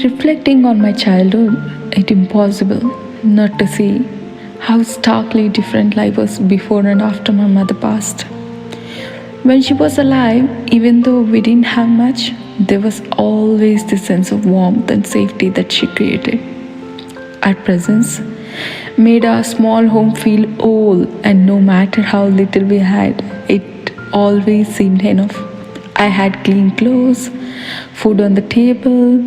reflecting on my childhood, it's impossible not to see how starkly different life was before and after my mother passed. When she was alive, even though we didn't have much, there was always this sense of warmth and safety that she created. Our presence made our small home feel whole, and no matter how little we had, it always seemed enough. I had clean clothes, food on the table,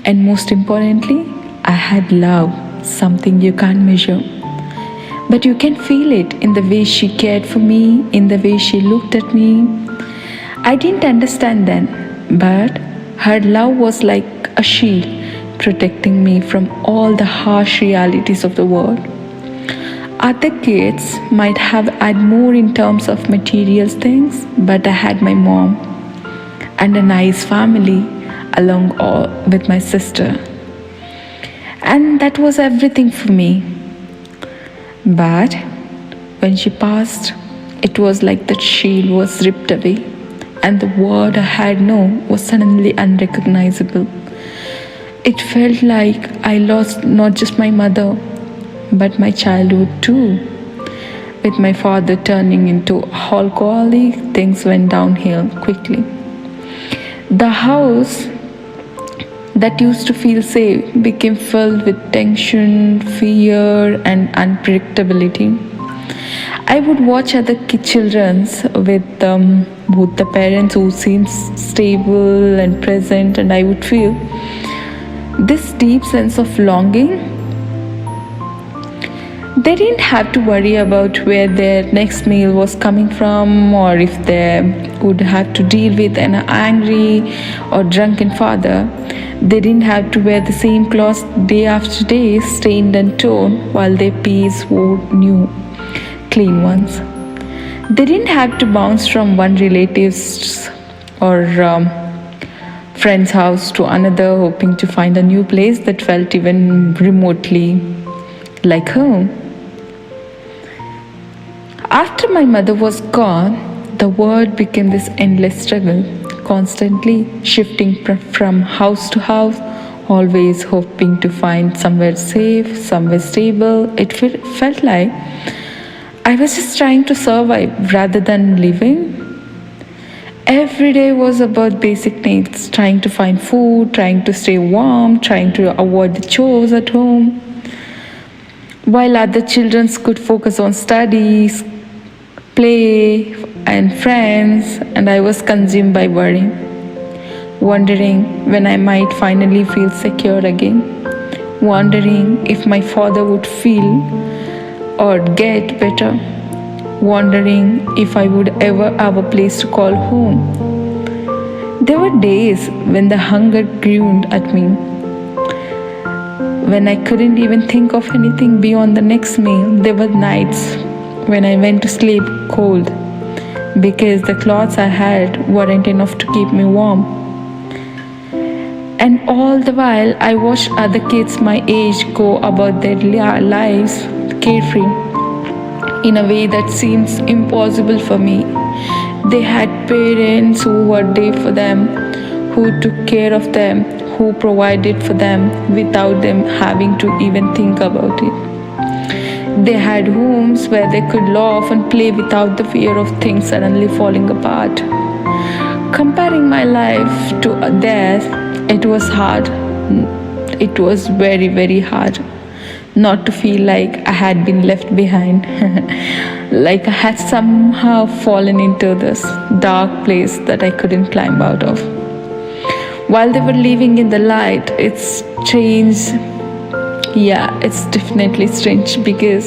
and most importantly, I had love, something you can't measure. But you can feel it in the way she cared for me, in the way she looked at me. I didn't understand then, but her love was like a shield protecting me from all the harsh realities of the world. Other kids might have had more in terms of material things, but I had my mom and a nice family along all with my sister. And that was everything for me. But when she passed, it was like that shield was ripped away, and the word I had known was suddenly unrecognizable. It felt like I lost not just my mother, but my childhood too. With my father turning into alcoholic, things went downhill quickly. The house that used to feel safe became filled with tension, fear, and unpredictability. I would watch other children with both the parents who seemed stable and present, and I would feel this deep sense of longing. They didn't have to worry about where their next meal was coming from, or if they would have to deal with an angry or drunken father. They didn't have to wear the same clothes day after day, stained and torn, while their peers wore new, clean ones. They didn't have to bounce from one relative's or friend's house to another, hoping to find a new place that felt even remotely like home. After my mother was gone, the world became this endless struggle, constantly shifting from house to house, always hoping to find somewhere safe, somewhere stable. It felt like I was just trying to survive rather than living. Every day was about basic needs, trying to find food, trying to stay warm, trying to avoid the chores at home. While other children could focus on studies, play, and friends, and I was consumed by worry, wondering when I might finally feel secure again, wondering if my father would feel or get better, wondering if I would ever have a place to call home. There were days when the hunger groaned at me, when I couldn't even think of anything beyond the next meal. There were nights when I went to sleep cold because the clothes I had weren't enough to keep me warm. And all the while, I watched other kids my age go about their lives carefree in a way that seems impossible for me. They had parents who were there for them, who took care of them, who provided for them without them having to even think about it. They had homes where they could laugh and play without the fear of things suddenly falling apart. Comparing my life to theirs, it was hard. It was very, very hard not to feel like I had been left behind, like I had somehow fallen into this dark place that I couldn't climb out of. While they were living in the light, it's strange. Yeah, it's definitely strange because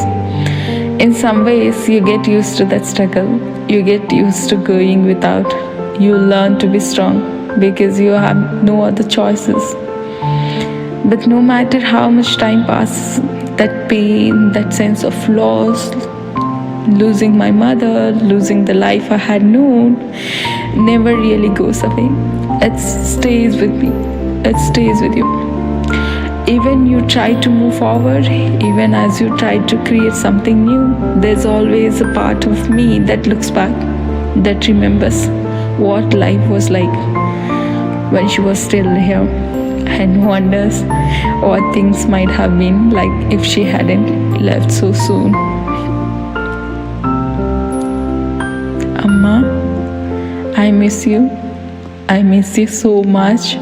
in some ways you get used to that struggle. You get used to going without. You learn to be strong because you have no other choices. But no matter how much time passes, that pain, that sense of loss, losing my mother, losing the life I had known, never really goes away. It stays with me. It stays with you. Even you try to move forward, even as you try to create something new, there's always a part of me that looks back, that remembers what life was like when she was still here. and wonders what things might have been like if she hadn't left so soon. Amma, I miss you. I miss you so much.